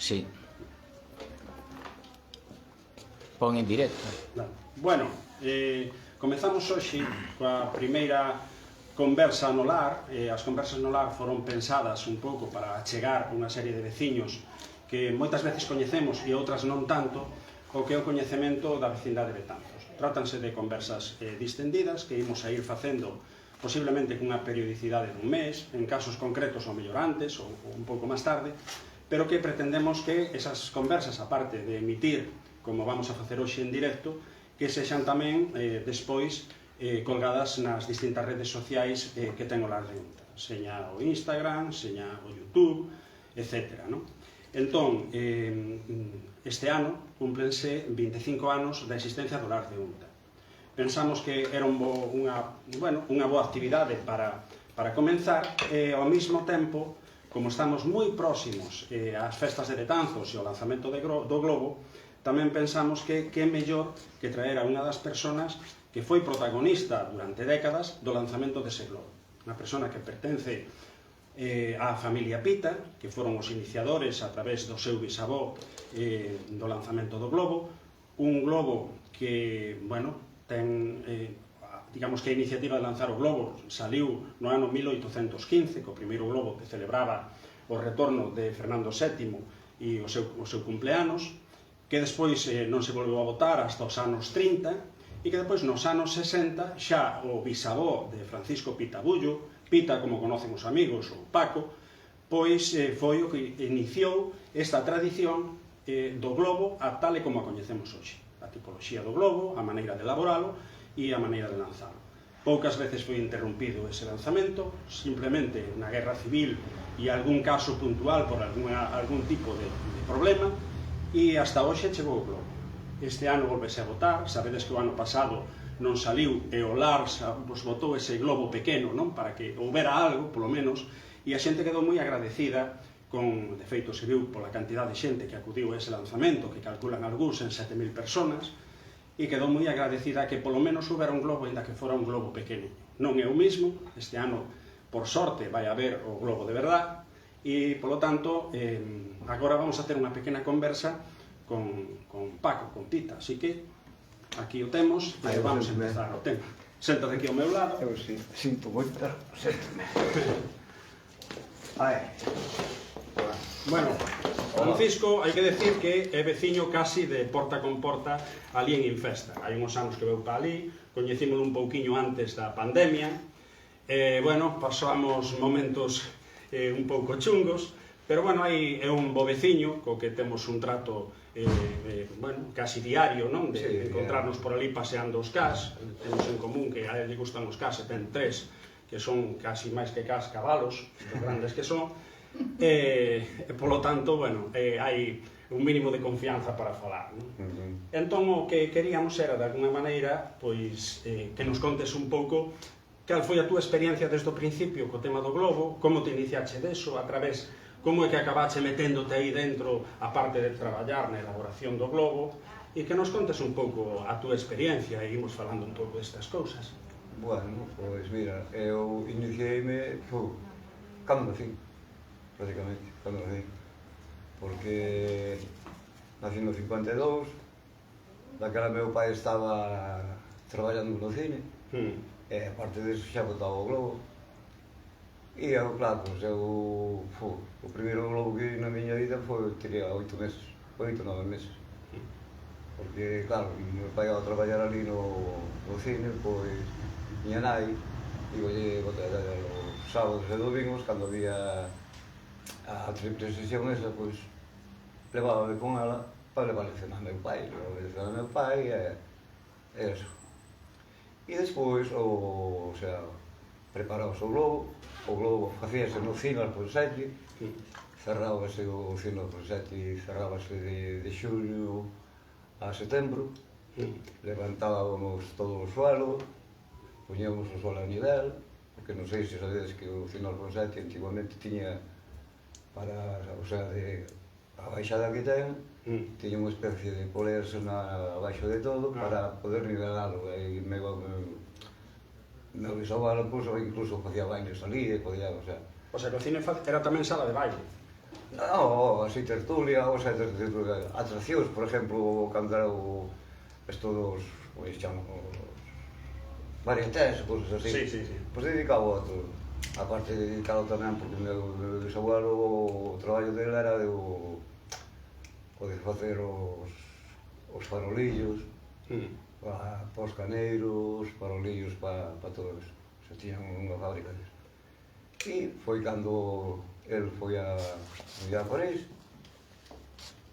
Sí. Pon en directo. Bueno, comezamos hoxe coa primeira conversa no lar. As conversas no lar foron pensadas un pouco para chegar unha serie de veciños que moitas veces coñecemos e outras non tanto, o que é o coñecemento da vecindade de Betanzos. Trátanse de conversas distendidas que imos a ir facendo posiblemente cunha periodicidade dun mes, en casos concretos ou mellor antes ou un pouco máis tarde, pero que pretendemos que esas conversas, aparte de emitir como vamos a facer hoxe en directo, que sexan tamén despois colgadas nas distintas redes sociais que ten o Lar de Unta, seña o Instagram, seña o YouTube, etc. Entón, este ano cúmplense 25 anos da existencia do Lar de Unta. Pensamos que era unha boa actividade para comenzar e ao mesmo tempo, como estamos moi próximos ás festas de Betanzos e ao lanzamento do Globo, tamén pensamos que é mellor que traer a unha das persoas que foi protagonista durante décadas do lanzamento dese globo. Unha persona que pertence á familia Pita, que foron os iniciadores a través do seu bisavó do lanzamento do globo. Un globo que, ten, digamos que a iniciativa de lanzar o globo saliu no ano 1815, co primeiro globo que celebraba o retorno de Fernando VII e o seu cumpleanos, que despois non se volveu a votar hasta os anos 30 e que despois nos anos 60 xa o bisavó de Francisco Pita Bullo, Pita como conocen os amigos, ou Paco, pois foi o que iniciou esta tradición do globo a tal e como a coñecemos hoxe. A tipoloxía do globo, a maneira de elaboralo e a maneira de lanzalo. Poucas veces foi interrompido ese lanzamento, simplemente na guerra civil e algún caso puntual por algún tipo de problema, e hasta hoxe chegou o globo. Este ano volvese a votar, sabedes que o ano pasado non saliu e o Lar botou ese globo pequeno para que houbera algo, polo menos, e a xente quedou moi agradecida con, de feito se viu pola cantidad de xente que acudiu a ese lanzamento, que calculan algúns en 7.000 personas, e quedou moi agradecida que polo menos houbera un globo, ainda que fora un globo pequeno. Non é o mismo, este ano, por sorte, vai haber o globo de verdad, e, polo tanto, agora vamos a ter unha pequena conversa con Paco, con Pita, así que aquí o temos e vamos a empezar o tema. Séntate aquí ao meu lado. Eu sí, sinto moito, pero séntame. Bueno, Francisco, hai que decir que é veciño casi de porta con porta ali en Infesta. Hai uns anos que veu para ali, coñecímolo un pouquiño antes da pandemia, pasamos momentos un pouco chungos, pero é un bo veciño co que temos un trato casi diario, de encontrarnos por ali paseando os cas. Temos en común que a él lle gustan os cas e ten 3 que son casi máis que cas cabalos, os grandes que son, e polo tanto, hai un mínimo de confianza para falar. Entón o que queríamos era, de alguna maneira, que nos contes un pouco cal foi a túa experiencia desde o principio co tema do globo, como te iniciache deso, a través, como é que acabache meténdote aí dentro, a parte de traballar na elaboración do globo, e que nos contes un pouco a túa experiencia e imos falando un pouco destas cousas. Bueno, pois mira, eu iniciei-me cando nací, prácticamente, cando nací, porque nací no 52, daquela meu pai estaba traballando no cine, e aparte disso xa botaba o globo. E eu, claro, o primeiro globo que vi na miña vida teria 8 meses, 8 ou 9 meses. Porque, claro, meu pai ao traballar ali no cine, pois, miña nai, lle botaba os sábados e domingos, cando había a triple sesión esa, pois, levábame con ela para levar lección a meu pai, e eso. E despois, preparábase o globo facíase no cine por 7, cerrábase o cine por 7 e cerrábase de xulio a setembro, levantábamos todo o suelo, poñíamos o suelo a nivel, porque non sei se sabedes que o cine por 7 antiguamente tiña para, a baixada que ten, tiña unha especie de polerse abaixo de todo para poder nivelalo, e meu bisavalo incluso facía bailes ali, o sea, O sea, que o cine era tamén sala de baile. No, así tertulia, o sea, atraccións, por exemplo, cando era estos, como se chaman, varietés, cosas así. Sí, sí, sí. Pois dedicado a todo. Aparte de dedicado tamén, porque o meu bisabuelo, o traballo dele era de facer os farolillos, para os caneiros, farolillos para todo eso. Se tiñan unha fábrica disso. E foi cando el foi a París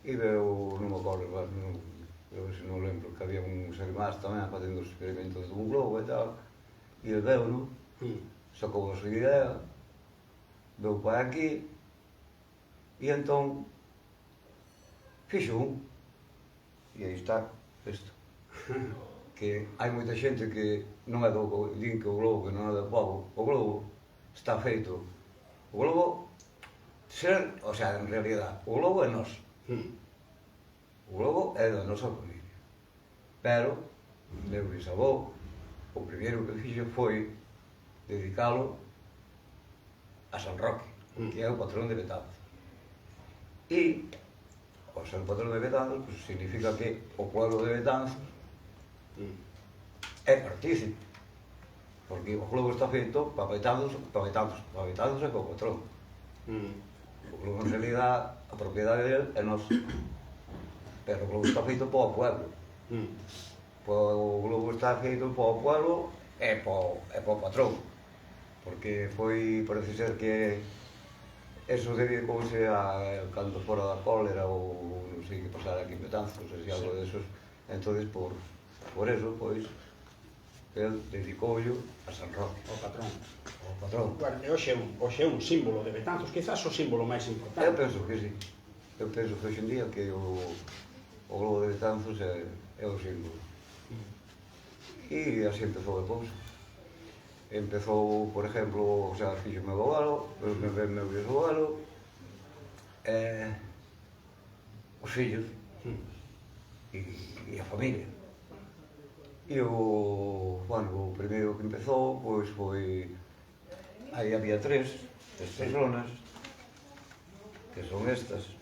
e veu, non me acordo, non lembro, que había uns irmáns tamén facendo os experimentos dun globo e tal, e el veu, non? Sacou a súa idea, veu para aquí, e entón fixo un, e aí está, isto. Que hai moita xente que non é din que o globo que non é do povo, o globo está feito, o globo o sea, en realidad, o globo é nos. O globo é da nosa familia. Pero, meu bisavó, o primeiro que fixo foi dedicalo a San Roque, que é o patrón de Betanzos. E, ao ser o patrón de Betanzos, pues, significa que o pueblo de Betanzos é partícipe, porque o globo está feito para Betanzos é co patrón. O globo, en realidad, a propiedade dele é nosa, pero o globo está feito para o pueblo. O globo está feito para o pueblo e para o patrón, porque foi, parece ser que eso dedicouse a cando fora da cólera ou non sei que pasara aquí en Betanzos, non sei se algo desos, entonces por eso, pois, el dedicoulle a San Roque. O patrón. O patrón. Bueno, e hoxe é un símbolo de Betanzos, quizás o símbolo máis importante. Eu penso que sí. Eu penso que hoxe en día que o globo de Betanzos é o símbolo. E así empezou a cousa. Empezou, por exemplo, o sea, fixo o meu avalo, meu bisabuelo, os fillos e a familia. E o primeiro que empezou, pois foi, aí había tres zonas, que son estas.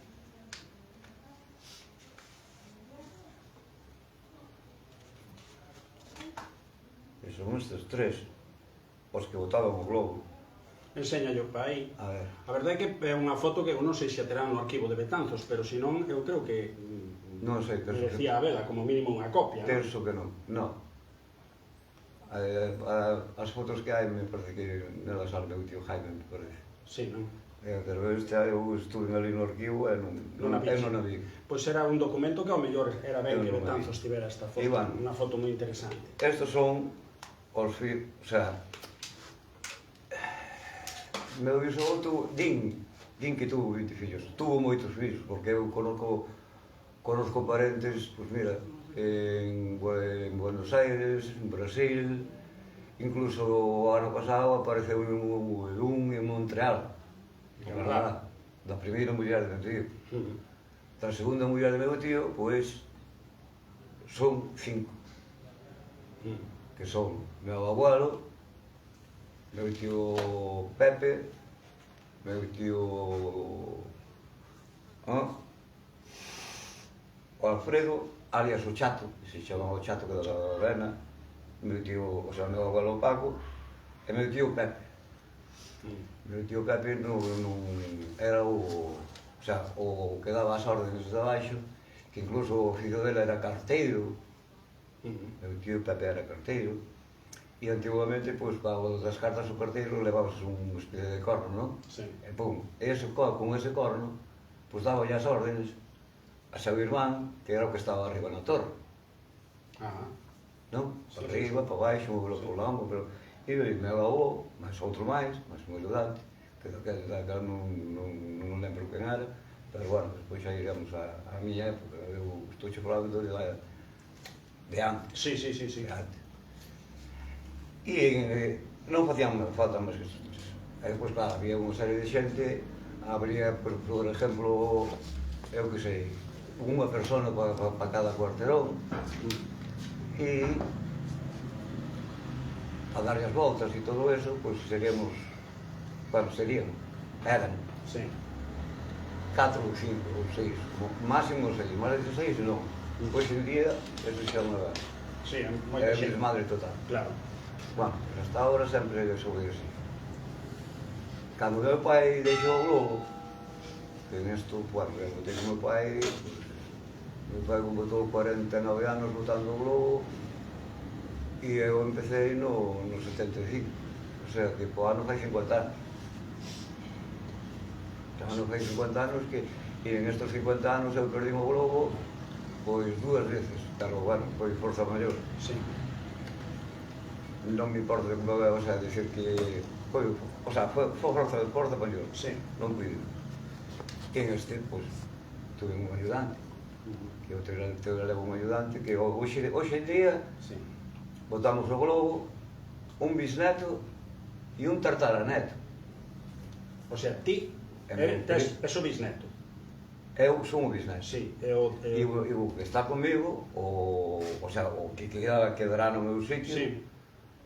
E son estes tres, os que botaban o globo. Enséñallo para aí. A ver. A verdade é que é unha foto que eu non sei se a terán no arquivo de Betanzos, pero se non, eu creo que Non sei, penso que merecía a vela, como mínimo unha copia. penso que non. Non. As fotos que hai, me parece que nelas sale meu tío Jaime, me parece. Sí, non? Pero eu estuve ali no arquivo e non a vi. Pois era un documento que ao mellor era ben Eu que non a vi. Betanzos tivera esta foto, E, bueno, unha foto moi interesante. Estos son os fillos, o sea, meu bisavó din que tuvo 20 fillos, tuvo moitos fillos, porque eu conozco parentes, pois mira, en Buenos Aires, en Brasil, incluso o ano pasado apareceu un en Montreal, Canadá, da primeira muller de meu tío. Da segunda muller de meu tío, pois, son 5, que son meu abuelo, meu tío Pepe, meu tío o Alfredo, alias o Chato, que se chama o Chato, que da Avena, meu tío, o sea, meu abuelo Paco, e meu tío Pepe. Meu tío Pepe non era o sea, o que daba as órdenes de abaixo, que incluso o fillo dele era carteiro. Meu tío Pepe era carteiro. E antiguamente, pois, para das cartas o carteiro levabas un especie de corno, non? Sí. E pum, con ese corno, pois daba as órdenes a seu irmán, que era o que estaba arriba na torre. Non? Sí, Para arriba, para baixo, movelo por lombo, pero... E meu avó, máis outro máis un ajudante, que non lembro quen era, pero bueno, despois xa iremos a miña época, eu estou che falando de antes. Sí. De antes. E non facían falta máis que estes tres. E depois, claro, había unha serie de xente, habría, por exemplo, eu que sei, unha persona para cada cuarterón, e a darlle as voltas e todo eso, pois seríamos, bueno, eran Sí. 4 ou 5 ou 6, máximo 6, máis de 6 non. Hoxe en día, eso xa non é. Sí, É moita xente. desmadre total. Claro. Bueno, pues hasta ahora sempre soube así. Cando meu pai deixou o globo, que nesto, bueno, eu teño meu pai botou 49 anos botando o globo e eu empecé no 75, o sea, que po ano fai 50 anos. Ano fai 50 anos que, e en estos 50 anos eu perdi o globo pois 2 veces, pero bueno, foi forza maior. Sí. Non me importa como é, o sea, dicir que foi, o sea, foi forza maior. Sí. Non puido. E en este, pois, tuve un ayudante, que eu levo un ayudante, que hoxe en día Sí. botamos o globo, un bisneto e un tartaraneto. O sea, ti tes o bisneto. Eu son o bisneto. Sí, E o que está comigo, o sea, o que quedará no meu sitio, Sí.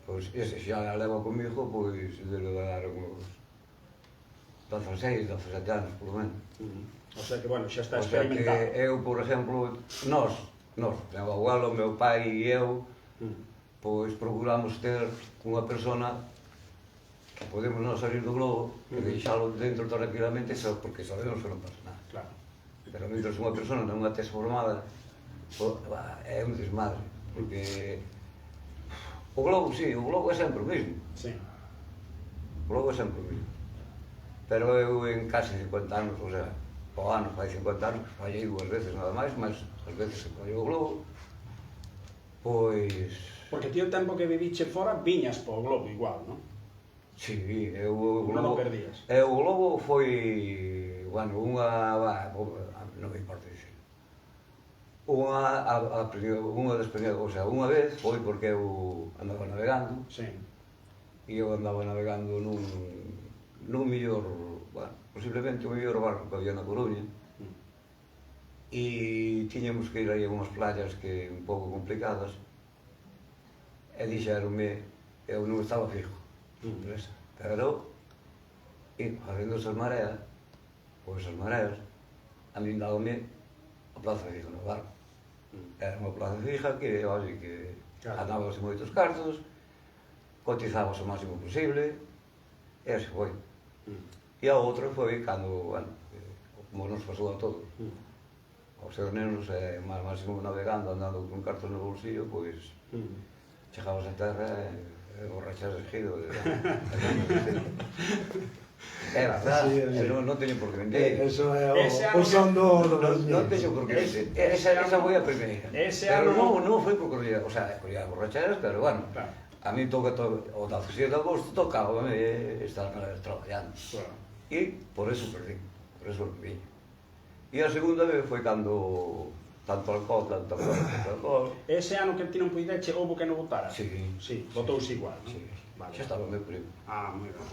pois ese xa leva comigo, pois, de levar uns 16, 17 anos, por lo menos. O sea que, bueno, xa está O sea que experimentado. eu, por exemplo, nós, meu abuelo, meu pai e eu, pois procuramos ter unha persona que podemos non salir do globo, que deixalo dentro tranquilamente, só porque sabemos que non pasa nada. Claro. Pero mientras unha persona non a tes formada, é un desmadre, porque o globo, sí, o globo é sempre o mesmo. Sí. O globo é sempre o mesmo. Pero eu en casi 50 anos, o sea, o ano fai 50 anos, fallei 2 veces nada máis, mas as veces que fallei o globo, pois... Porque ti o tempo que viviche fora viñas po globo igual, non? Sí, eu o globo... Non o perdías. O globo foi, bueno, non me importa dicir. Unha das primeiras, o sea, unha vez foi porque eu andaba navegando, Sí. e eu andaba navegando nun millor, bueno, posiblemente o mellor barco que había na Coruña, e tiñamos que ir aí a unhas playas que un pouco complicadas, e dixeronme, eu non estaba fijo, pero, e facendo esas mareas, pois as mareas, a min dábame a plaza fija no barco. Era unha plaza fija que, oye, que andábamos en moitos cartos, cotizábamos o máximo posible, e así foi. E a outra foi cando, bueno, como nos pasou a todos, aos seus nenos, máximo navegando, andando con cartos no bolsillo, pois chegabas a terra e borrachas esquido. É verdad, non teño por que vender. Eso é o son do Non teño por que vender. Esa foi a primeira. Pero non foi por corrida, o sea, corrida borracheras, pero bueno, a mí toca o 17 de agosto tocaba estar traballando. E por eso perdí, por eso perdí. E a segunda vez foi cando tanto alcohol. Ese ano que ti non puideche, houbo que non votara? Sí. Sí, votouse igual, non? Sí, Vale. xa estaba o meu primo. Ah, moi ben.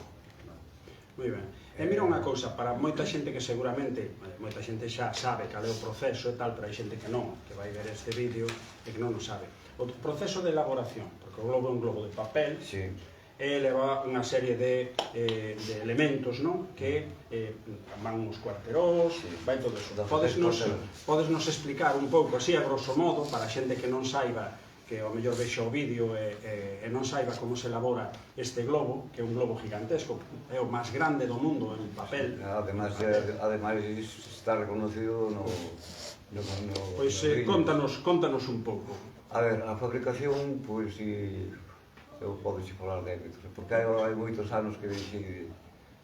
Moi ben. E mira unha cousa, para moita xente que seguramente, moita xente xa sabe cal é o proceso e tal, pero hai xente que non, que vai ver este vídeo e que non o sabe. O proceso de elaboración, porque o globo é un globo de papel, Sí. e leva unha serie de elementos, non? Que van uns cuarteróns, vai todo eso. Podesnos explicar un pouco así, a grosso modo, para a xente que non saiba, que ao mellor vexa o vídeo e non saiba como se elabora este globo, que é un globo gigantesco, é o máis grande do mundo en papel. Ademais está reconocido no Pois contanos un pouco. A ver, a fabricación, pois, eu podo xe falar de éxitos, porque hai moitos anos que deixei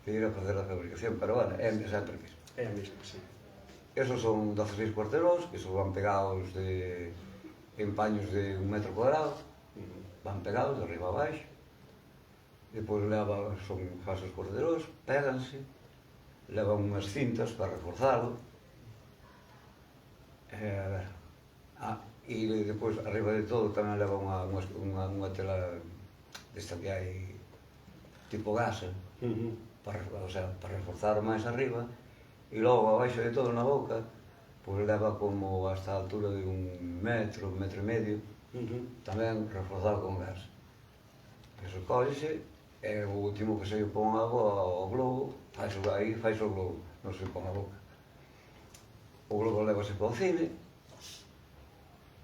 de ir a fazer a fabricación, pero, bueno, é sempre mesmo. É a mesma, sí. Esos son 16 cuarteróns, que son van pegados en paños de 1 metro cuadrado, van pegados de arriba a baixo, depois son falsos cuarteróns, péganse, levan unhas cintas para reforzalo, e depois, arriba de todo, tamén leva unha tela desta que hai tipo gasa, para reforzar máis arriba, e logo abaixo de todo na boca, pois leva como hasta a altura de 1 metro, 1 metro e medio, tamén reforzado con gas. Eso cóllese, e o último que se pon agua ao globo, aí fai o globo, non se pon a boca. lévase para o cine,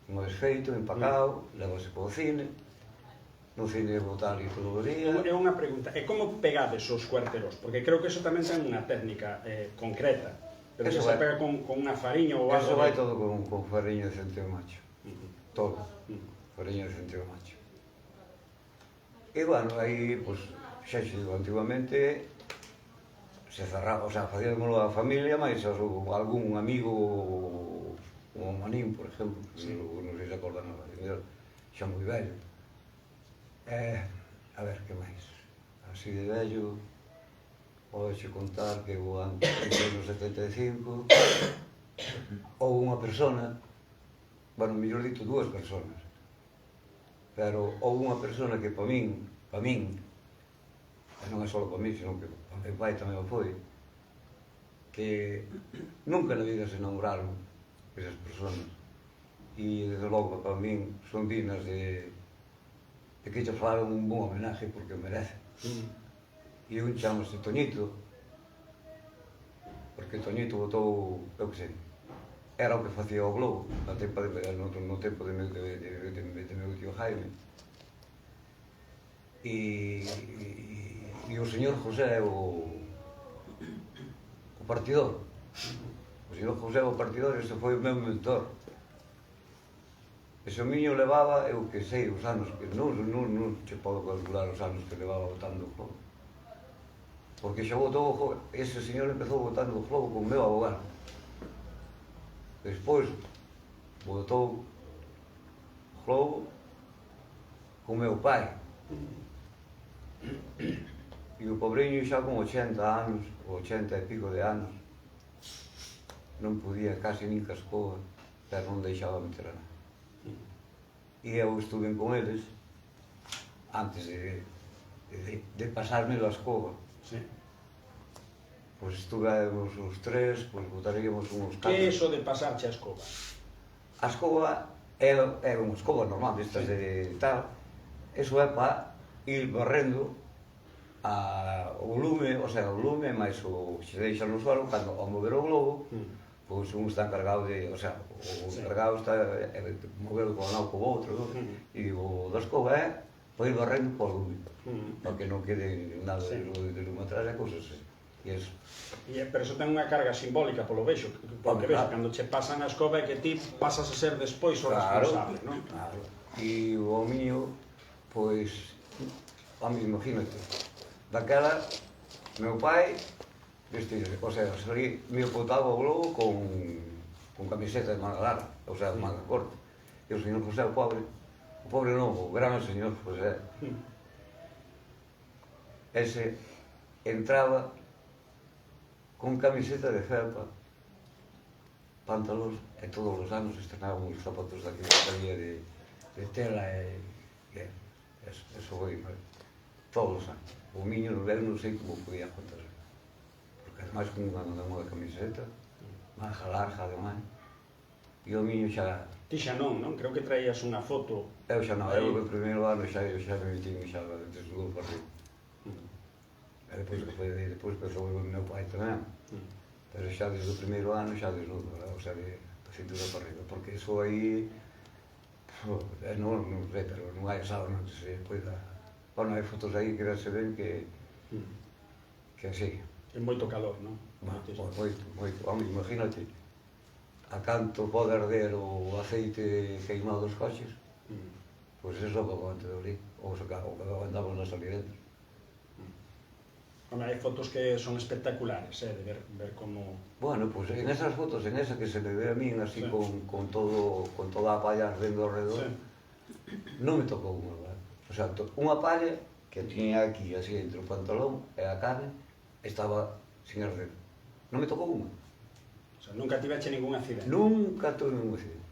unha vez feito, empacado, lévase para o cine, no cine botar ali todo o día. É unha pregunta, e como pegades os cuarteros? Porque creo que eso tamén ten unha técnica concreta, pero Eso que se vai. pega con unha fariña ou algo. Eso vai todo con fariña de centeo macho. Todo. Ujú. Fariña de centeo macho. E, bueno, aí, pois, xa xe digo, antigamente se cerraba, o sea, facíamoslo a familia, mas algún amigo, como Manín, por exemplo, que non sei se acordan, xa moi vello. A ver, que máis? Así de vello, podexe contar que o ano 75 houve unha persona, bueno, mellor dito, dúas personas, pero houve unha persona que para min, e non é só para min, senón que para meu pai tamén o foi, que nunca na vida se enamoraron esas personas, e desde logo para min son dignas de que che fagan un bon homenaje porque o merece. E un chamase Toñito, porque Toñito botou, eu que sei, era o que facía o Globo no tempo de meu tío Jaime. E o señor José, o partidor. O señor José, o partidor, ese foi o meu mentor. Ese miño levaba, eu que sei, os anos, que non che podo calcular os anos que levaba botando o globo. Porque xa botou o globo, ese señor empezou botando o globo con o meu abogado. Despois botou o globo con o meu pai. E o pobreño xa con 80 anos, 80 e pico de anos, non podía casi nin cascoa, pero non deixaba meter a nada. E eu estuve con eles antes de pasarme a escoba. Sí. Pois estuvemos os tres, pois botaríamos uns Que é iso de pasarche a escoba? A escoba é unha escoba normal, destas de tal. Eso é para ir barrendo o lume, o sea, o lume máis o que se deixa no suelo, cando ao mover o globo, pois un está encargado de, o sea, o encargado está moverlo con un co outro, non? E o da escoba é para ir barrendo por lume, para que non quede nada de lume atrás e cousas así. E eso. Pero iso ten unha carga simbólica polo vexo, porque vexo, cando che pasan a escoba é que ti pasas a ser despois o responsable, non? Claro. E o miño, pois, a mí, imagínate, daquela, meu pai, o sea, me botaba o globo con camiseta de manga larga, o sea, de manga corta. E o señor José, o pobre non, o gran señor José, ese entraba con camiseta de felpa, pantalóns, e todos os anos estrenaban os zapatos daqui que salía de tela e eso foi todos os anos. O miño non sei como podía contar, porque ademais con unha camiseta, manga larga ademais, e o miño xa... Ti xa non? Creo que traías unha foto. Eu xa non, eu o primeiro ano xa me metín xa desnudo para arriba. E depois pensou o meu pai tamén, pero xa desde o primeiro ano xa desnudo, o sea, de cintura para arriba, porque iso aí, non sei, pero non hai asado, non sei, depois da... Bueno, hai fotos aí que se ven que así. É moito calor, non? Moito, vamos, imagínate, a canto pode arder o aceite queimado dos coches, pois eso é o que aguante de ali, ou o que aguantamos nas ali dentro. Hai fotos que son espectaculares, de ver como... Bueno, pois en esas fotos, en esa que se me ve a min así con toda a palla ardendo alrededor, non me tocou unha, ¿verdad? O sea, unha palla que tiña aquí, así, entre o pantalón e a carne, estaba sin arder. Non me tocou unha. O sea, nunca tiveche ningún accidente? Nunca tuve ningún accidente.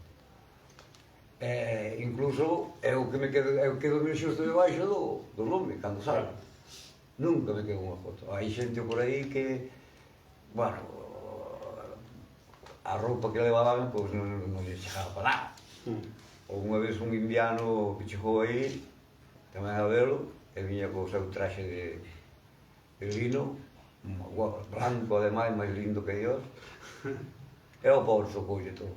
Incluso eu quedo xusto debaixo do lume, cando sale. Nunca me quedo unha foto. Hai xente por aí que, bueno, a roupa que levaban, pois non lle chegaba para nada. Ou unha vez un indiano que chegou aí, tamén a velo, e viña co seu traxe de lino, blanco ademais, máis lindo que Dios, E o pobre socoulle todo.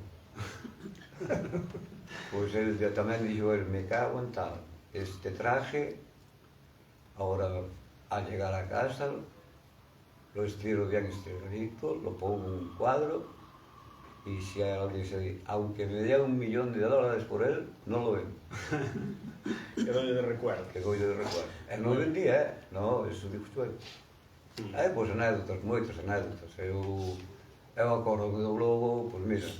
Pois el tamén dixo, me cago en tal, este traje, ahora al llegar a casa, lo estiro bien estiradito, lo pongo en un cuadro, y si hay alguien que se dice, aunque me dé $1.000.000 por él, no lo vendo. Quedou de recuerdo. Que golle de recuerdo. E non vendía, no, eso dijo eu. Pois anécdotas, moitas anécdotas. Eu acordo do Globo, pois mira,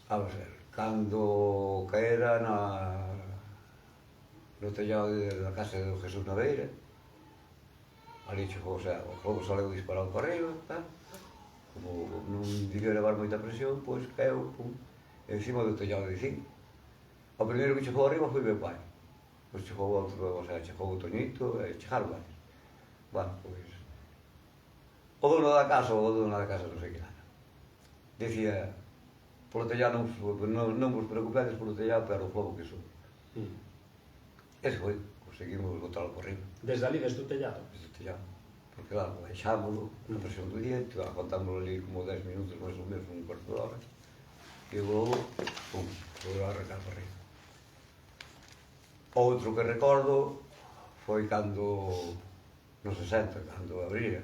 vamos a ver, cando caera no tellado da casa de Jesús Naveira, ali chegou, o sea, o Globo saleu disparado para arriba, tal, como non debía levar moita presión, pois caeu, pum, encima do tellado de zinc. O primeiro que chegou arriba foi meu pai. Pois chegou outro, o sea, chegou o Toñito, e chegaron varios. Bueno, pois, o dono da casa non sei que nada. Dicía, polo tellado non vos preocupedes polo tellado, pero o globo que sube. Ese foi, conseguimos botalo por arriba. Desde ali, desde o tellado? Desde o tellado. Porque claro, baixámoslo, na presión do día, aguantámoslo ali como 10 minutos, máis ou menos, un cuarto de hora. E o globo, pum, foi a arrancar por arriba. Outro que recordo foi cando, nos 60, cando abría.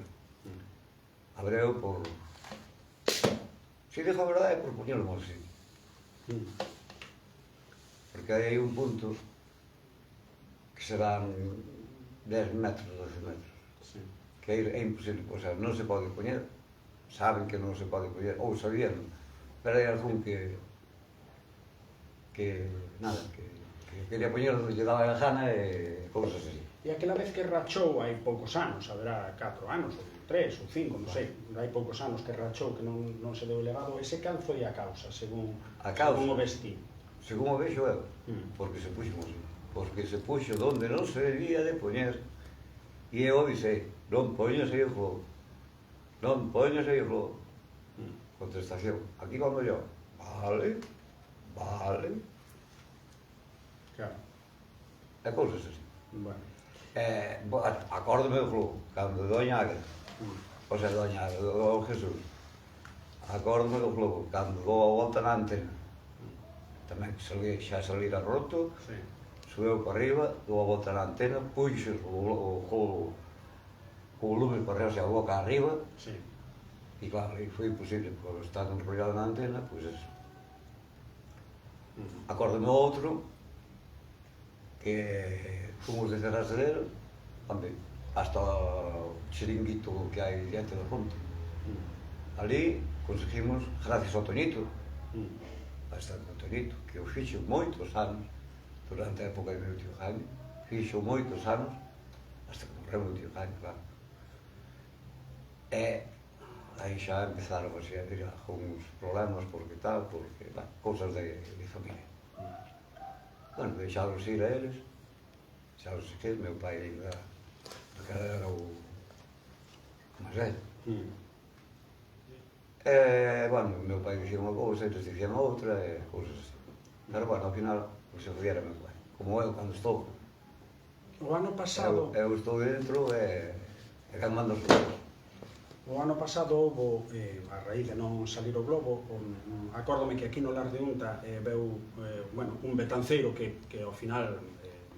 Abreu por... Si dixo a verdade, por poñerlo mal sitio. Porque hai un punto que serán 10 metros, 12 metros. Que é imposible, o sea, non se pode poñer. Saben que non se pode poñer, ou sabían, pero hai algún que nada, que quería poñer onde lle daba a gana e cousas así. E aquela vez que rachou hai poucos anos, haberá 4 anos, ou 3, ou 5, non sei, hai poucos anos que rachou, que non se deu elevado, ese cal foi a causa, según o vestín? Según o vexo eu, porque se puxo así, porque se puxo donde non se debía de poñer, e eu dixei, non poñas aí o globo, non poñas aí o globo. Contestación, aquí vamos yo, vale, vale. Claro. E cousas así. Bueno. Acórdome do globo, cando Doña Agra, o sea, Doña Agra, do Jesús, acórdome do globo, cando dou a volta na antena, tamén xa salira roto, subeu para arriba, dou a volta na antena, puxo o volumen para arriba, o sea, a boca arriba, e claro, foi imposible, porque estando enrollado na antena, pois eso. Acórdome outro, que fomos detrás dele, hasta o chiringuito que hai diante da ponte. Ali conseguimos, gracias ao Toñito, bastante ao Toñito, que o fixo moitos anos, durante a época do meu tío Jaime, fixo moitos anos, hasta que morreu o meu tío Jaime, claro. E aí xa empezaron a vir algúns problemas, porque tal, porque, cousas de familia. Bueno, deixáronse ir a eles, deixáronse que meu pai ainda, porque era o máis velho. Bueno, meu pai dicía unha cousa, eles dicían outra, e cousas así. Pero, bueno, ao final, o se foi era meu pai. Como eu, cando estou. O ano pasado... Eu estou dentro e cando mando os cousas. O ano pasado houve, a raíz de non salir o globo, acórdome que aquí no Lar de Unta veu un betanceiro que ao final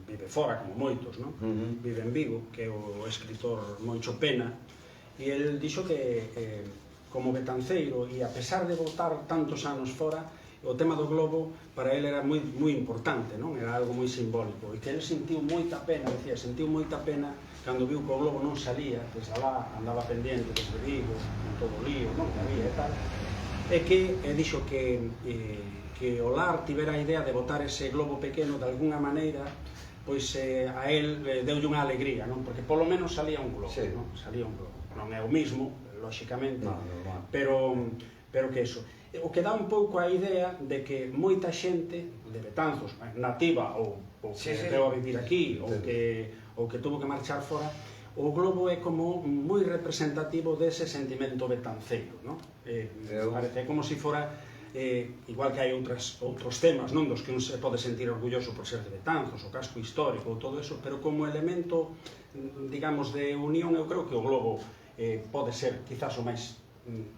vive fora, como moitos, non? Vive en Vigo, que é o escritor Moicho Pena, e el dixo que como betanceiro, e a pesar de voltar tantos anos fora, o tema do globo para ele era moi importante, non? Era algo moi simbólico, e que ele sentiu moita pena, decía, sentiu moita pena cando viu que o globo non salía, desde lá andaba pendiente desde Vigo, con todo o lío, non, que había e tal, e que dixo que o Lar tivera a idea de botar ese globo pequeno de alguna maneira, pois a él deulle unha alegría, non? Porque polo menos salía un globo, non? Salía un globo. Non é o mismo, lóxicamente, pero que eso. O que dá un pouco a idea de que moita xente de Betanzos, nativa ou que veu a vivir aquí, ou que tuvo que marchar fora, o globo é como moi representativo dese sentimento betanceiro, non? Parece como se fora, igual que hai outros temas, non, dos que un se pode sentir orgulloso por ser de Betanzos, o casco histórico, ou todo eso, pero como elemento, digamos, de unión, eu creo que o globo pode ser quizás o máis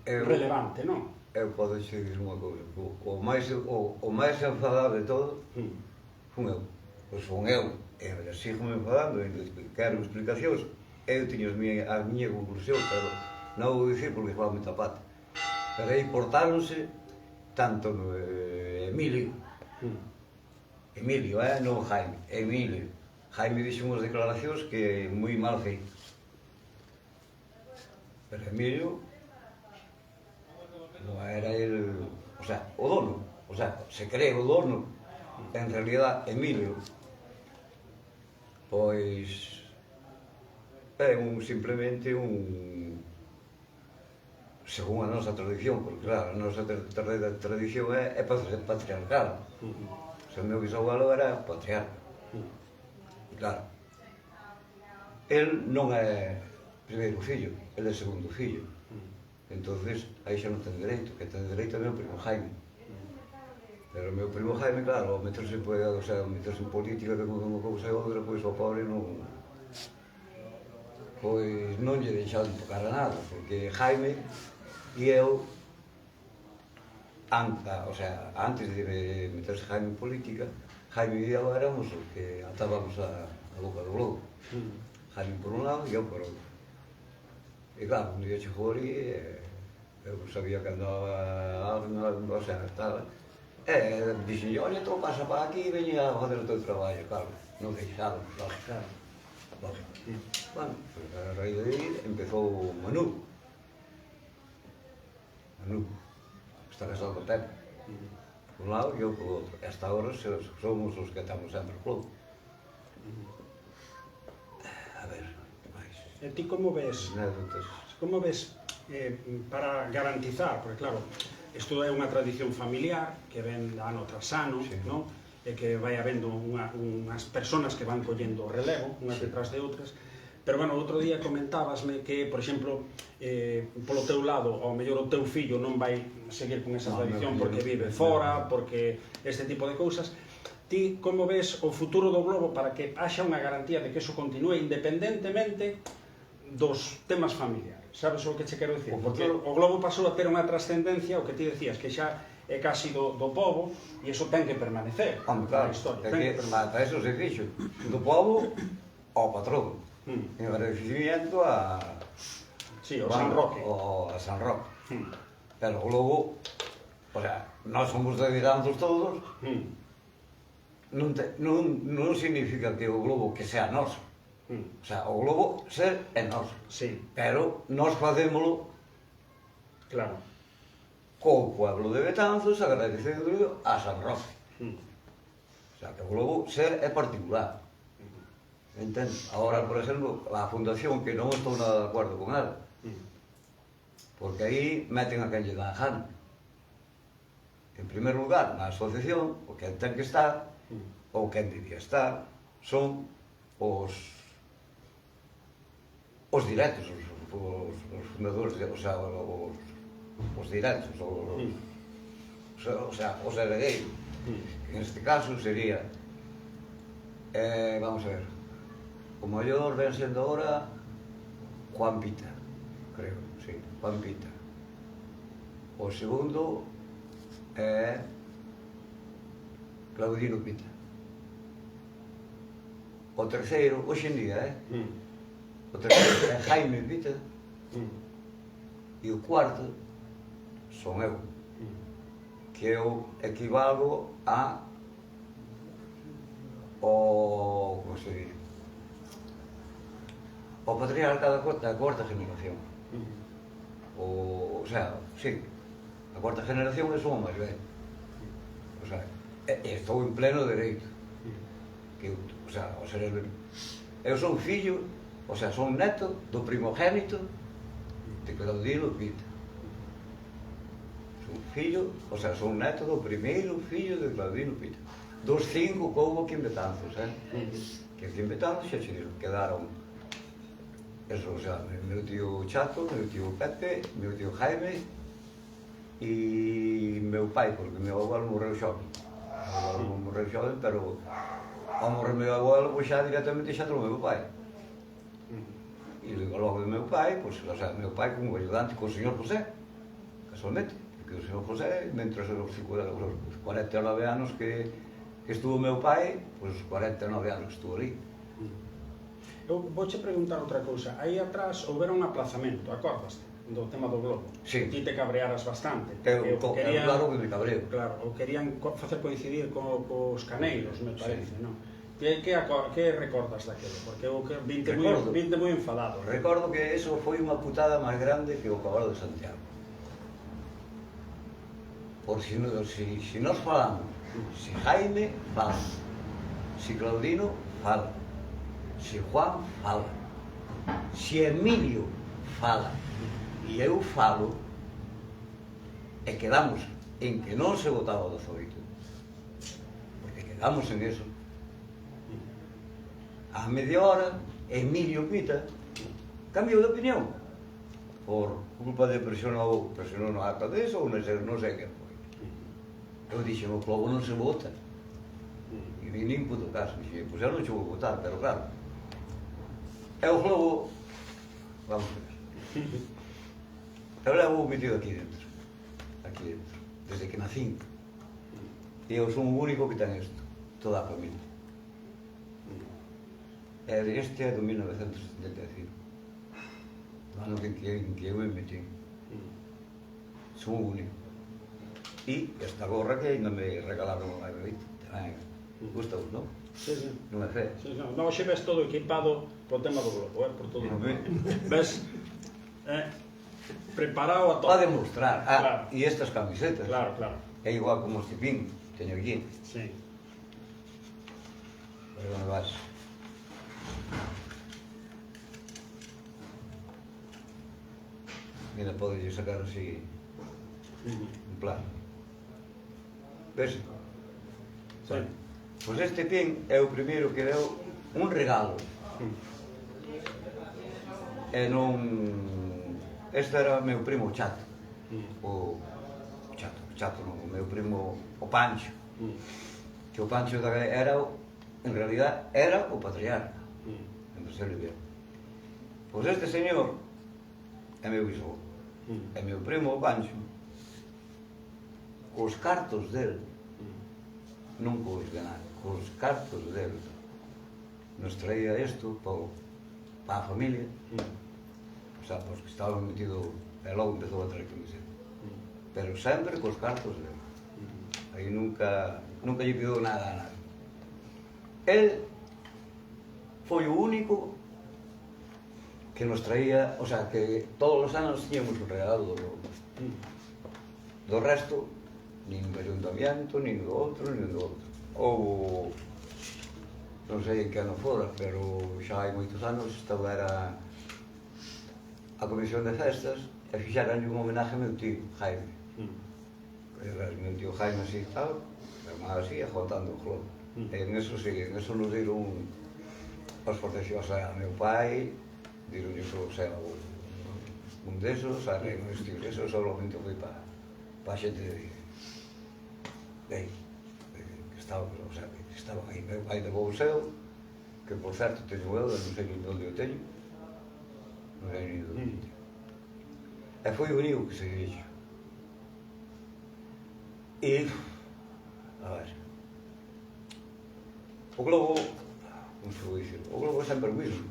relevante, non? Eu podo dicir unha cousa, o máis enfadado de todo fun eu. Pois fun eu, e sigo me enfadando, e quero explicacións. Eu tiño a miña conclusión, pero non vou dicir porque fala moita pata. Pero aí portáronse tanto Emilio, non Jaime, Emilio. Jaime dixo unhas declaracións que moi mal feitas. Pero Emilio non era el, o sea, o dono, o sea, se cree o dono, en realidad Emilio, pois é simplemente según a nosa tradición, porque claro, a nosa tradición é patriarcal. O meu bisabuelo era patriarca. E claro, el non é primeiro fillo, el é segundo fillo. Entonces, aí xa non ten dereito, que ten dereito é o meu primo Jaime. Pero o meu primo Jaime, claro, ao meterse en política que unha cousa e outra, pois o pobre non... Pois non lle deixaron tocar a nada, porque Jaime e eu, antes de meterse Jaime en política, Jaime e eu éramos os que atábamos a boca do globo. Jaime por un lado e eu por outro. E claro, un día chegou ali, eu sabía que andaba, o sea, estaba... E dixen, olha, tú pasa para aquí e veña a fazer o teu traballo, claro, non deixaron, lógico. Bueno, pues a raíz de aí empezou Manu, está casado con Pepe, por un lado e eu por outro. E hasta agora somos os que estamos sempre ao club. A ver, máis... E ti como ves? Anécdotas. Como ves, para garantizar, porque claro, isto é unha tradición familiar que ven ano tras ano, sí, non? E que vai habendo unhas personas que van collendo o relevo, unhas detrás de outras. Pero, bueno, outro día comentábasme que, por exemplo, polo teu lado, ao mellor o teu fillo non vai seguir con esa tradición porque vive fora, porque este tipo de cousas. Ti como ves o futuro do globo para que haxa unha garantía de que eso continue independentemente dos temas familiares? Sabes o que che quero dicir? Porque o globo pasou a ter unha trascendencia, o que ti decías, que xa é casi do povo, e iso ten que permanecer na historia. Para eso se fixo, do povo ao patrón, en agradecimiento a... Sí, o San Roque. A San Roque. Pero o globo, o sea, nós somos de Viranzos todos, non significa que o globo que sea noso. O sea, o globo ser é noso. Sí. Pero nós facémolo, claro, co pueblo de Betanzos agradecendo a San Roque. O sea, que o globo ser é particular. Entende? Ahora, por exemplo, a fundación, que non estou nada de acordo con ela, porque aí meten a quen lle dá a gana. En primer lugar, na asociación, o que ten que estar, ou quen debía estar, son os directos, os fundadores, o sea, os directos, o sea, os heredeiros. En este caso sería, vamos a ver, o maior ven sendo ahora Juan Pita, creo, sí, Juan Pita. O segundo é Claudino Pita. O terceiro, hoxe en día, o terceiro é Jaime Pita, e o cuarto son eu, que eu equivalgo a como se dice, o patriarca da cuarta generación. O sea, sí, a cuarta generación é son o máis ben. O sea, estou en pleno dereito. O sea, eu son fillo, o sea, son neto do primogénito de Claudino Pita. Son fillo, o sea, son neto do primeiro fillo de Claudino Pita. Dos 5 que houve aquí en Betanzos, que aquí en Betanzos xa se quedaron eso, o sea, meu tío Chato, meu tío Pepe, meu tío Jaime e meu pai, porque meu abuelo morreu xoven. Meu abuelo morreu xoven, pero ao morrer meu abuelo, pois xa directamente xa entrou meu pai. E logo de meu pai, pois, o sea, meu pai como ayudante co señor José, casualmente, porque o señor José, mentre os 49 anos que estuvo o meu pai, pois os 49 anos que estuvo ali. Eu vouche preguntar outra cousa. Aí atrás houbera un aplazamento, acordaste? Do tema do globo. Sí. Ti te cabrearas bastante. Claro que me cabreo. Claro, o querían facer coincidir cos caneiros, me parece, non? Que recordas daquilo? Porque eu vinte moi enfadado. Recordo que eso foi unha putada máis grande que o Cabalo de Santiago. Por si nos falamos, si Jaime fala, si Claudino fala, si Juan fala, si Emilio fala, e eu falo, e quedamos en que non se votaba o 18, porque quedamos en eso. A media hora, Emilio Pita cambiou de opinión por culpa de presionou a alcaldesa ou non sei que foi. Eu dixen, o globo non se vota, e nin puto caso. Dixen, pois eu non che vou votar, pero claro, é o globo, vamos a ver. Eu levo metido aquí dentro, desde que nacín. E eu son o único que ten isto, toda a familia. Este é do 1975, do ano en que eu me metí. Son o único. E esta gorra que ainda me regalaron unha vez, tamén gusta, non? Sí, sí. Non é fea. Sí, no, xe ves todo equipado pro tema do globo, por todo. Ves, preparado a todo. A demostrar. Claro. E estas camisetas. Claro, claro. É igual como este pin, teño aquí. Sí. Pero non vas. Mira, podes sacar así un plan. Ves? Sí. Pois este pin é o primeiro que deu un regalo. E non... Este era o meu primo Chato. O Chato non, o meu primo o Pancho. Que o Pancho era, en realidad, era o patriarca. Empresario bien. Pois este señor é meu bisavó. É meu primo o Pancho. Os cartos del, non cos ganar, cos cartos del, nos traía isto para a familia. O sea, pois que estaba metido, e logo empezou a traer camiseta. Pero sempre cos cartos del. Aí nunca lle pido nada a nadie. El foi o único que nos traía, o sea, que todos os anos tiñamos un regalo do globo. Do resto, nin do ayuntamiento, nin do outro, nin do outro. Ou, non sei en que ano fora, pero xa hai moitos anos estaba era a comisión de festas e fixeran un homenaje ao meu tío, Jaime. Meu tío Jaime así tal, irmán así, aguantando o globo. E en eso sí, en eso nos diron os protexos a meu pai, diron o sea, un desos, a rei meus tíos, eso solamente foi para a xente de aí, que estaban aí. Meu pai levou o seu, que por certo teño eu, non sei onde o teño, non sei ni onde o teño. E foi o único que se dixo. E, a ver, o globo, como se vou dicir, o globo é sempre o mismo.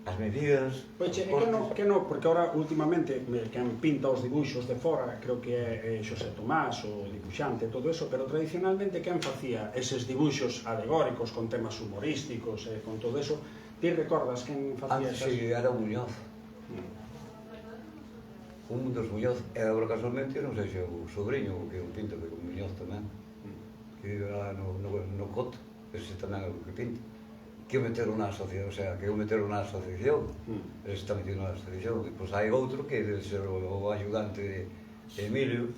As medidas... Oiche, que no, porque ahora últimamente quen pinta os dibuixos de fora, creo que é Xosé Tomás, o dibuixante, todo eso, pero tradicionalmente quen facía eses dibuixos alegóricos con temas humorísticos, con todo eso, ti recordas quen facía Antes esas? sí, era o Muñoz. Un dos Muñoz, e agora casualmente, non sei se o sobrinho que o pinta, que o Muñoz tamén, que vive lá no Coto, ese tamén é o que pinta. Que o meteron na asociación, o sea, que o meteron na asociación, ele está metido na asociación, e pois hai outro que debe ser o ayudante de Emilio,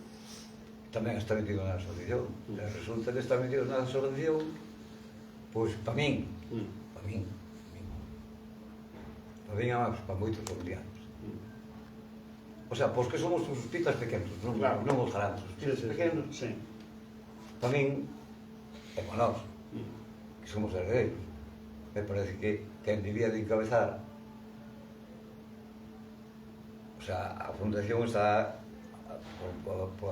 tamén está metido na asociación, e resulta que está metido na asociación, pois, para min, para min, para moitos familiares. O sea, pois que somos os pitas pequenos, non os grandes, os pitas pequenos, para min, e para nós, que somos herdeiros, me parece que quen debía de encabezar, o sea, a fundación está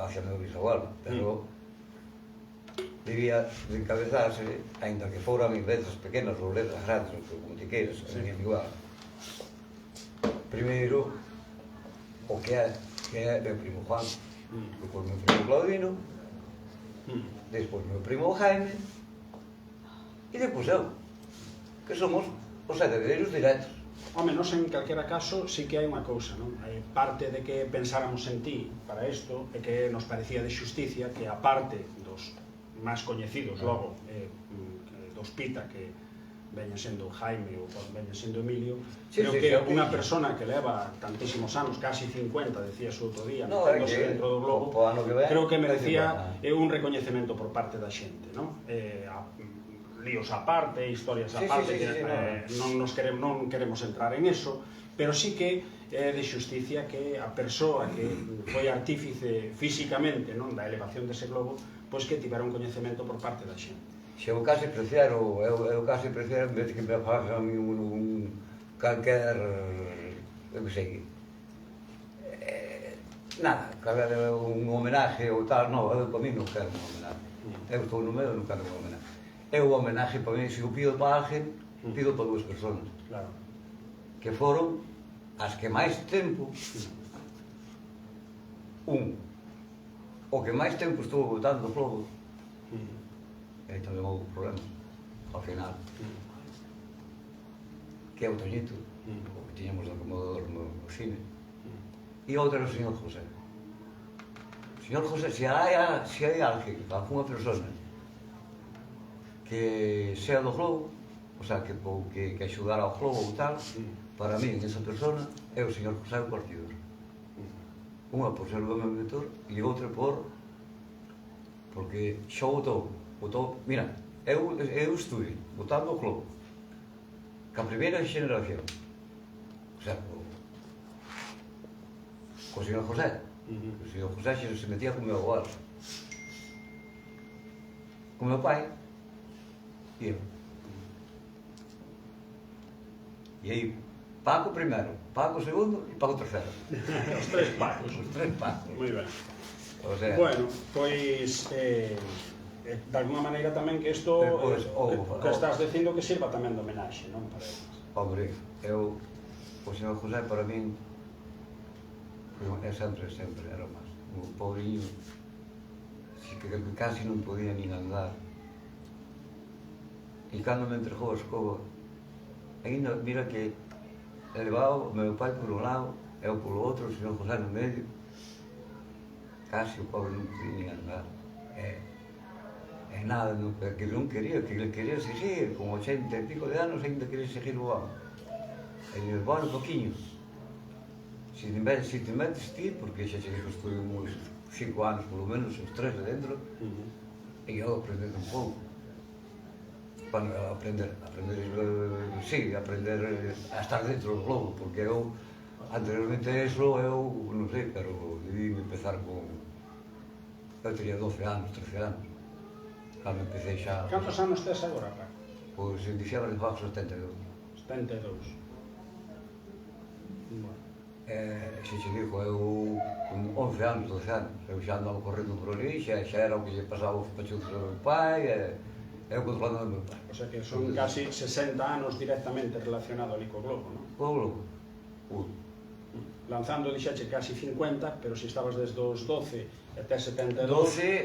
hacia meu bisabuelo, pero debía de encabezarse, ainda que foran en letras pequenas ou letras grandes, como ti queiras, en igual. Primeiro, o que é meu primo Juan, depois meu primo Claudino, despois meu primo Jaime, e depois eu, que somos os heredeiros directos. Home, nos en calquera caso sí que hai unha cousa, non? Hai parte de que pensáramos en ti para isto é que nos parecía de xusticia que a parte dos máis coñecidos logo dos Pita que veñen sendo Jaime ou veñen sendo Emilio, creo que unha persona que leva tantísimos anos, casi 50, decías o outro día, meténdose dentro do globo, creo que merecía un recoñecemento por parte da xente, non? Líos aparte, historias aparte, non queremos entrar en eso, pero sí que é de xusticia que a persoa que foi artífice físicamente da elevación dese globo, pois que tivera un coñecemento por parte da xente. Eu casi prefiero, en vez de que me fagan un calquer, eu que sei, nada, un homenaje ou tal, non, eu para mí non quero un homenaje. Eu estou no medio, non quero un homenaje. Eu o homenaje para mí, se o pido para alguén, pido para 2 personas. Claro. Que foron as que máis tempo, o que máis tempo estuvo botando o globo, e aí tamén houve problemas, ao final. Que é o Toñito, o que tiñamos de acomodador no cine. E outro era o señor José. O señor José, se hai alguén, unha persona, que sea do globo, o sea, que axudara ao globo ou tal, para mí, esa persona, é o señor José Partidor. Unha por ser o meu mentor e outra porque xa votou, mira, eu estuve votando o globo, ca primeira xeneración, o sea, co señor José. O señor José xa se metía con o meu abuelo, con o meu pai, e eu. E aí, Paco primeiro, Paco segundo e Paco terceiro. Os 3 Pacos. Os 3 Pacos. Moi ben. O sea, bueno, pois, de alguna maneira tamén que isto, que estás dicindo que sirva tamén de homenaxe, non? Para eles. Hombre, o señor José para min, é sempre, era o máis. O pobrinho, que casi non podía nin andar. E cando me entregou a escoba, ainda, mira que elevado o meu pai por un lado, eu polo outro, o señor José no medio, casi o pobre non podía nin andar. E nada, que non quería, que le quería seguir, con 80 e pico de anos, ainda quería seguir o home. E dixo, bueno, poquinho, se te metes ti, porque xa che dixo, estuve uns 5 anos, polo menos, uns 3 de dentro, e eu aprendendo un pouco. Bueno, aprender a estar dentro do globo, porque eu, anteriormente a eso, non sei, pero debí empezar con... Eu teria 12 anos, 13 anos, cando empecé xa... Cantos anos tes agora, Paco? Pois en diciembre fago 72. 72. Bueno. Se che digo, eu con 11 anos, 12 anos, eu xa andaba correndo por ali, xa era o que lle pasaba os pachuzos ao meu pai, eu controlando o meu pai. O sea que son casi 60 anos directamente relacionado ali co globo, non? Co globo? Lanzando, dixache, casi 50, pero se estabas desde os 12 e tes 72,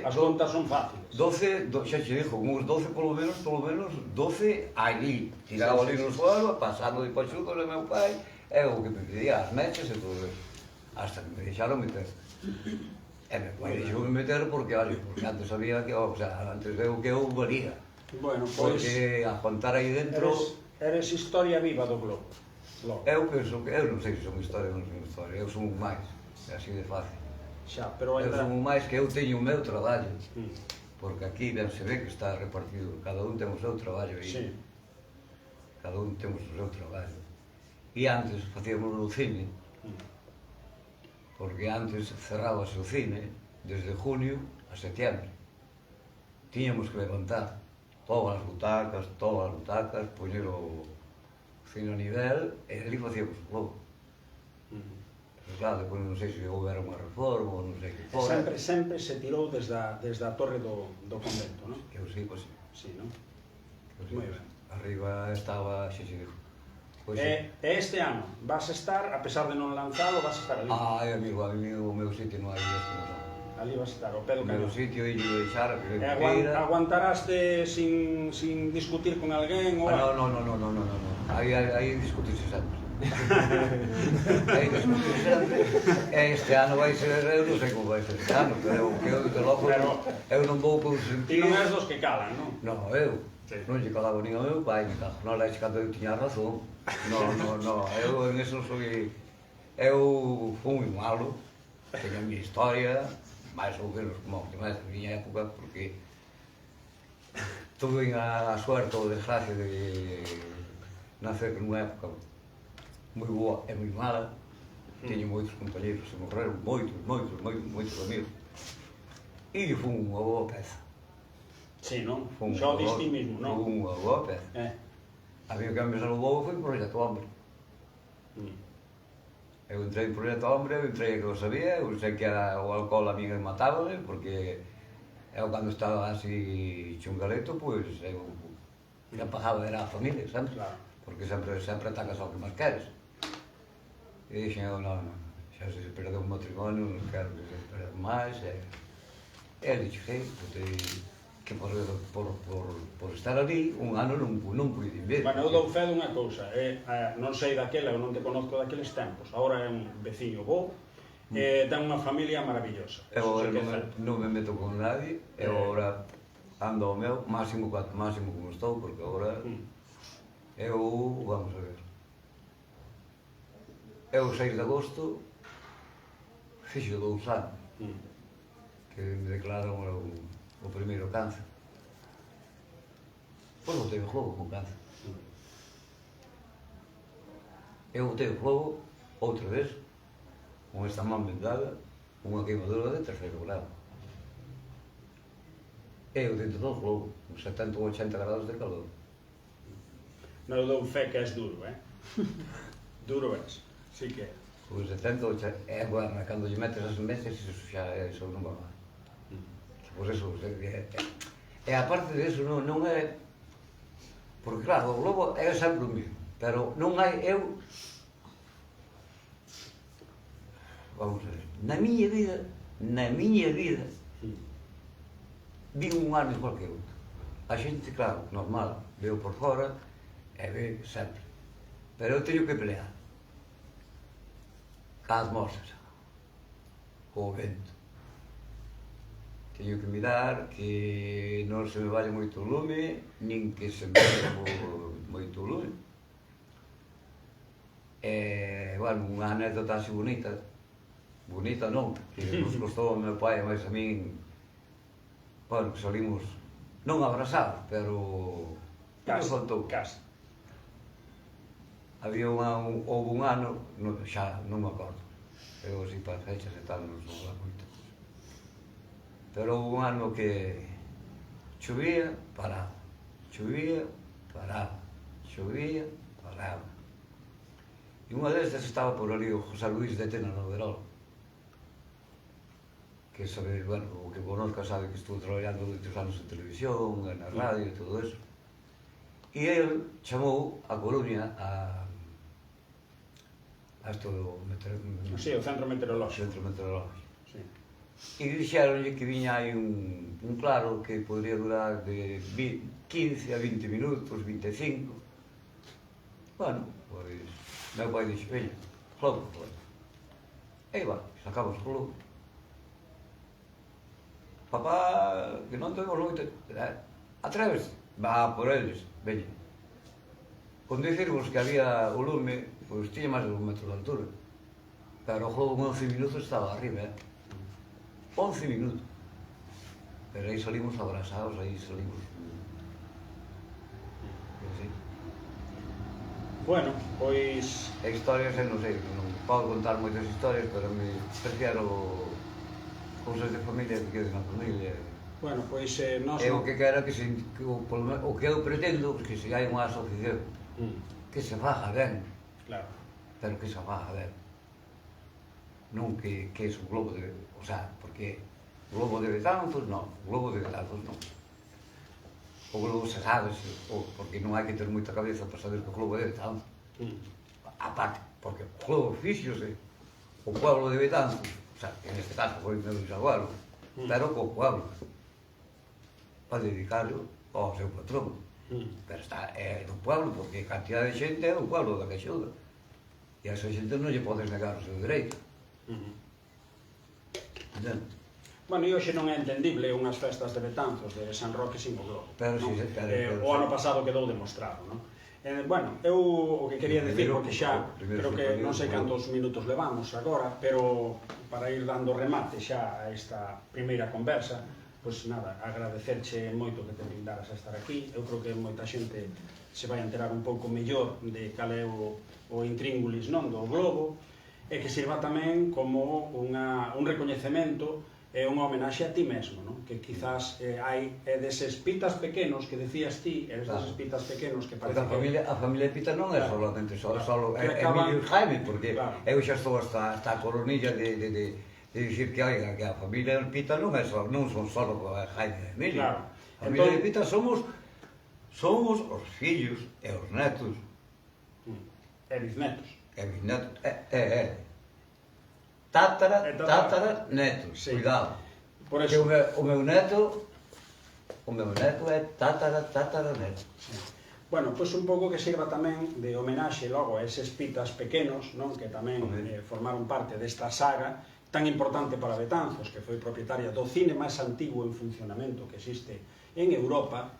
as contas son fáciles. 12, xa che dixo, uns 12 polo menos, 12 ali, tirado ali no suelo, pasando de pachucos ao meu pai, é o que me pedía as mechas e todo eso, hasta que me deixaron meter. E meu pai deixou-me meter porque antes sabía que, o sea, antes veo que eu valía. Bueno, pois... Porque a contar aí dentro... Eres historia viva do globo. Eu penso que, eu non sei se son historia ou non son historia, eu son un máis, é así de fácil. Xa, pero eu son un máis que eu teño o meu traballo, porque aquí ben se ve que está repartido, cada un ten o seu traballo aí. Sí. Cada un temos o seu traballo. E antes facíamos o cine, porque antes cerrábase o cine desde junio a setiembre. Tiñamos que levantar todas as butacas, poñer o cine a nivel, e ali facíamos o globo. Claro, depois non sei se houbera unha reforma ou non sei que fora. Sempre se tirou desde a torre do convento, non? Que eu sei, pois sí. Sí, non? Que eu sei, Moi pois ben. Arriba estaba, xe digo. Pois E este ano vas estar, a pesar de non lanzalo, vas estar ali. amigo, a mí o meu sitio non hai días como son. Ali vas estar, ao pé do O meu cañón. sitio illo deixar, que E queira. aguantaraste sin discutir con alguén ou No. Aí discutirse sempre. Aí discutirse sempre. E este ano vai ser, eu non sei como vai ser este ano, pero que eu, de logo, eu non vou ti consentir. non és dos que calan, non? No, eu. Sí. Non lle calaba nin ao meu pai, nin cajo. Non leis cando eu tiña razón. No. Eu en eso soy... Eu fui moi malo. Teño a miña historia, máis ou menos como que máis da miña época, porque tuve a suerte ou desgracia de nacer nunha época moi boa e moi mala. Teño moitos compañeros que morreron, moitos amigos. E foi unha boa peza. Sí, non? Foi Xa o diste ti mismo, non? Foi unha boa peza. A mí o que me salvou foi o Proxecto Hombre. Eu entrei en Proxecto Hombre, eu entrei que eu sabía, eu sei que era o alcohol a mí que matábame, porque eu cando estaba así chungaleto, pois eu que pagaba era a familia, sabes? Claro. Porque sempre atacas ao que máis queres. E dixen, eu non, xa se perdeu un matrimonio, non quero que se perda máis, e dixen, que por estar ali, un ano non puiden ver. Bueno, eu dou fe dunha cousa, non sei daquela, eu non te conozco daqueles tempos, agora é un veciño bo, ten unha familia maravillosa. Eu agora non me meto con nadie, eu agora ando ao meu, máximo como estou, porque agora eu, vamos a ver, eu 6 de agosto fixo 2 anos que me declararon o primeiro cáncer. Pois botei o globo con cáncer. Eu botei o globo outra vez, con esta man vendada, unha queimadura de 3º grado. Eu dentro do globo, uns 70 ou 80 grados de calor. Non dou fe que és duro, Duro és, sí que é. Os 70 ou 80, agora, cando lle metes as meses, iso non va mal. Pois eso, e aparte de eso, non é... Porque claro, o globo é sempre o mismo, pero non hai, eu... Vamos a ver, na miña vida, vi un ano igual que outro. A xente, claro, normal, veo por fora, e ve sempre. Pero eu teño que pelear. Cas mosas, co vento. Teño que mirar que non se me vale moito lume, nin que se me vale moito lume. Bueno, unha anécdota así bonita non, que nos costou ao meu pai e máis a min, bueno, que salimos, non abrazados, pero Casi. Houve un ano, xa non me acordo, pero así para fechas e tal, non son moito. Pero houve un ano que chovía, paraba, chovía, paraba, chovía, paraba. E unha destas estaba por ali o José Luís de Tena no Verol, que sabe, bueno, o que conozca sabe que estuvo traballando moitos anos en televisión, na radio e todo eso. E ele chamou a Coruña a isto do... Sí, o centro meteorolóxico. Centro meteorolóxico. Sí. E dixeronlle que viña aí un claro que podría durar de 15 a 20 minutos, 25. Bueno, pois, meu pai dixo, veña, globo, globo. E va, sacamos o globo. Papá, que non temos moito... Atrévese, va por eles, veña. Con dicirvos que había o lume, pois tiña máis de 1 metro de altura. Pero o globo en 11 minutos estaba arriba, 11 minutos. Pero aí salimos abrazados, aí salimos... Sí. Bueno, pois... E historias, non sei, non podo contar moitas historias, pero me prefiero cousas de familia que queden na familia. Bueno, pois nós... E o que quero que o que eu pretendo, que se hai unha asociación, que se faja ben, Claro. pero que se faja ben. non que é o globo de... O sea, porque o globo de Betanzos, non. O globo de Betanzos, non. O globo se sabe, porque non hai que ter moita cabeza para saber que o globo é de Betanzos. Aparte, porque o globo fíxose o pueblo de Betanzos, o sea, que neste caso foi meu bisabuelo, pero co pueblo, para dedicarlo ao seu patrón. Pero está, é do pueblo, porque a cantidad de xente é do pueblo da que axuda. E a esa xente non lle podes negar o seu dereito. Entende? Bueno, e hoxe non é entendible unhas festas de Betanzos de San Roque sin o globo. Pero non? sí, pero O ano pasado quedou demostrado, non? Bueno, eu o que quería decir, porque xa creo que non sei cantos minutos levamos agora, pero para ir dando remate xa a esta primeira conversa, pois nada, agradecerche moito que te brindaras a estar aquí. Eu creo que moita xente se vai enterar un pouco mellor de cal é o intríngulis, non, do globo, e que sirva tamén como un recoñecemento e unha homenaxe a ti mesmo, non? Que quizás hai deses pitas pequenos que decías ti, deses pitas pequenos que parece que... A familia Pita non é solamente solo Emilio e Jaime, porque eu xa estou hasta a coronilla de dicir que a familia Pita non son solo Jaime e Emilio. A familia Pita somos os fillos e os netos. E bisnetos. E bisnetos, Tátara, netos, cuidado. Que o meu neto é tátara neto. Bueno, pois un pouco que sirva tamén de homenaxe logo a eses pitas pequenos, non, que tamén formaron parte desta saga tan importante para Betanzos, que foi propietaria do cine máis antigo en funcionamento que existe en Europa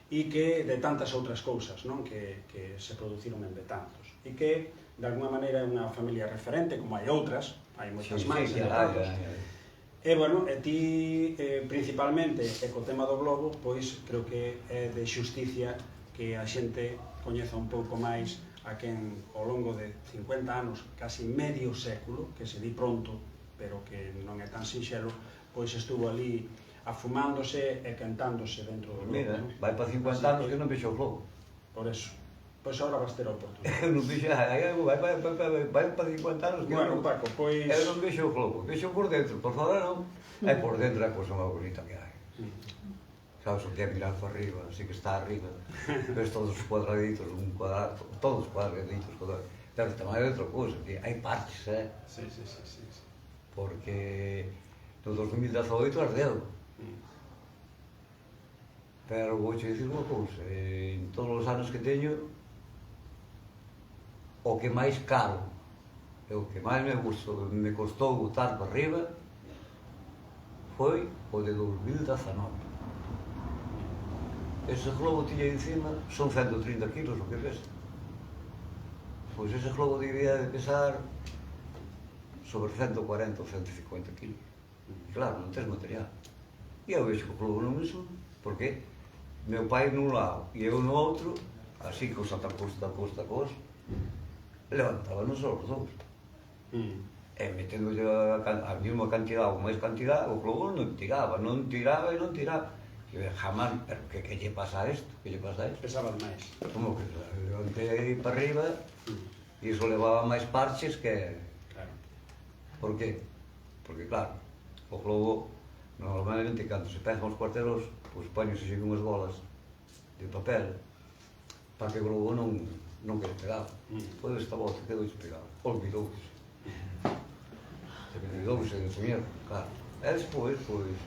e que de tantas outras cousas, non, que se produciron en Betanzos e que de alguma maneira é unha familia referente, como hai outras, hai moitas máis en Betanzos. E, bueno, e ti, principalmente, e co tema do globo, pois, creo que é de xusticia que a xente coñeza un pouco máis a quen, ao longo de 50 anos, casi medio século, que se di pronto, pero que non é tan sinxelo, pois estuvo ali afumándose e cantándose dentro do globo. Mira, vai para 50 anos que non vexo o globo. Por eso. Pois agora vas ter a oportunidade. Eu non vexo, vai para 50 anos que bueno, Paco, pois... Eu non vexo o globo, vexo por dentro, por fora non. É por dentro a cousa máis bonita que hai. Sabes o que é mirar para arriba, así que está arriba. Ves todos os cuadraditos, todos os cuadraditos. Pero tamén hai outra cousa, que hai parches, Sí. Porque no 2018 ardeu. Pero vou che dicir unha cousa, en todos os anos que teño, o que máis caro e o que máis me costou botar para arriba foi o de 2019. Ese globo tiña encima, son 130 kilos o que pesa. Pois ese globo debía de pesar sobre 140 ou 150 kilos. E claro, non tens material. E eu vexo que o globo non me sube, porque meu pai nun lado e eu no outro, así que os atacos, levantábanos os dous. E meténdolle a mesma cantidad ou máis cantidad, o globo non tiraba. E jamás, pero que lle pasa a isto? Que lle pasa a isto? Pesabas máis. Como que levantei para arriba e iso levaba máis parches que... Claro. Por qué? Porque claro, o globo, normalmente, cando se pegan os cuartelos, pois poñense unhas bolas de papel para que o globo non quede pegado. Pois esta voz quedou despegado, olvidouse de soñar, claro. E despois, pois,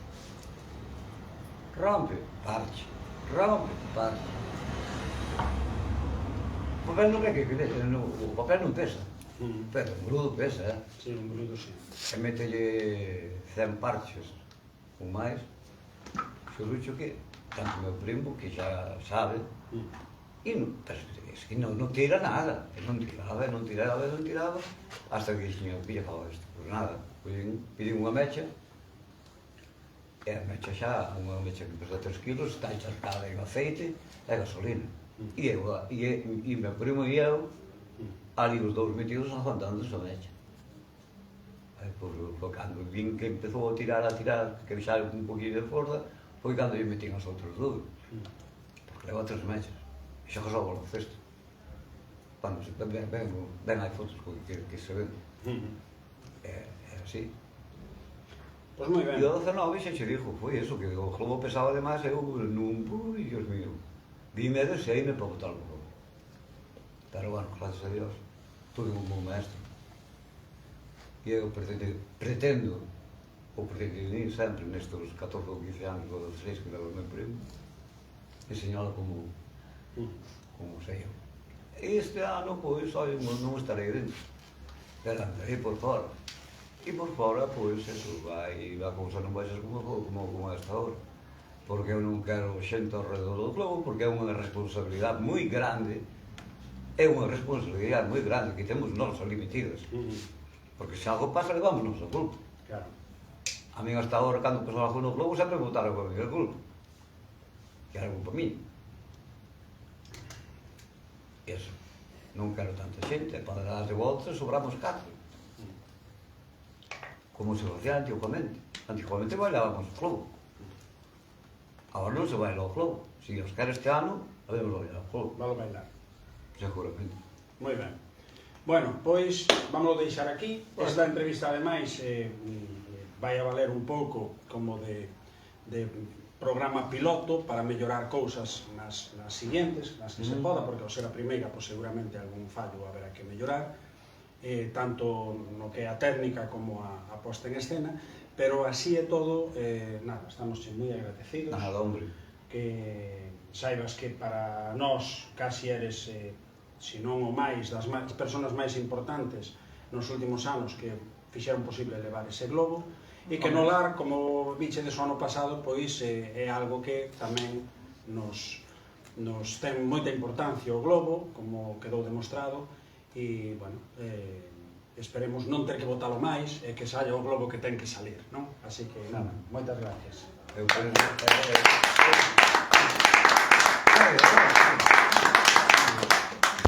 rompe, parche. O papel non é que pese, o papel non pesa, pero o grudo pesa, Sí, un bruto, sí. E mételle 100 parches ou máis, xurucho que, tanto meu primo, que xa sabe, e non tira nada, non tiraba, hasta que dixen, pilla para isto, pois nada, pidín unha mecha, e a mecha xa, unha mecha que pesa 3 kilos, está encharcada en aceite e gasolina. E meu primo e eu, ali os dous metidos aguantando esa mecha. Pois, cando vin que empezou a tirar, que xa un poquinho de forza, foi cando eu metín os outros dous. Porque leva 3 mechas. E xa jogaba ao baloncesto. Cando ben hai fotos que se ven. así. Pois moi E ben. o 19 xa che dixo, foi eso, que o globo pesaba demais, eu nun, ui, Dios mío, vime e deseime para botar o globo. Pero bueno, gracias a Dios, tuve un bom maestro. E eu pretendo ir sempre nestes 14 ou 15 anos, ou 16 que leva o meu primo, enseñalo como sei eu. E este ano, pois, non estarei dentro, pero andarei por fora. E por fora, pois, eso, a cousa non vai ser como esta hora. Porque eu non quero xente ao redor do globo, porque é unha responsabilidade moi grande, que temos nós ali metidas. Porque se algo pasa, levámonos a culpa. Claro. A min hasta ahora, cando pasou algo no globo, sempre botaron para mí a culpa. Que era culpa mí. Eso. Non quero tanta xente, e para dar de volta sobramos 4. Como se facía antigamente. Antigamente bailábamos o globo. Agora non se baila o globo. Se os quer este ano, habemos bailar o globo. Valo bailar. Seguramente. Moi ben. Bueno, pois, vamos deixar aquí. Esta entrevista, ademais, vai a valer un pouco como de programa piloto para mellorar cousas nas siguientes, nas que se poda, porque ao ser a primeira, pois seguramente algún fallo haberá que mellorar, tanto no que é a técnica como a posta en escena, pero así é todo, nada, estamos moi agradecidos. Nada, hombre. Que saibas que para nós casi eres, se non o máis, das persoas máis importantes nos últimos anos que fixeron posible levar ese globo, e que no lar, como vichedes o ano pasado, pois é algo que tamén nos ten moita importancia o globo, como quedou demostrado, e, bueno, esperemos non ter que botalo máis e que saia o globo que ten que salir, non? Así que, nada, moitas gracias. Eu quero...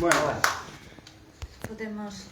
Bueno, Podemos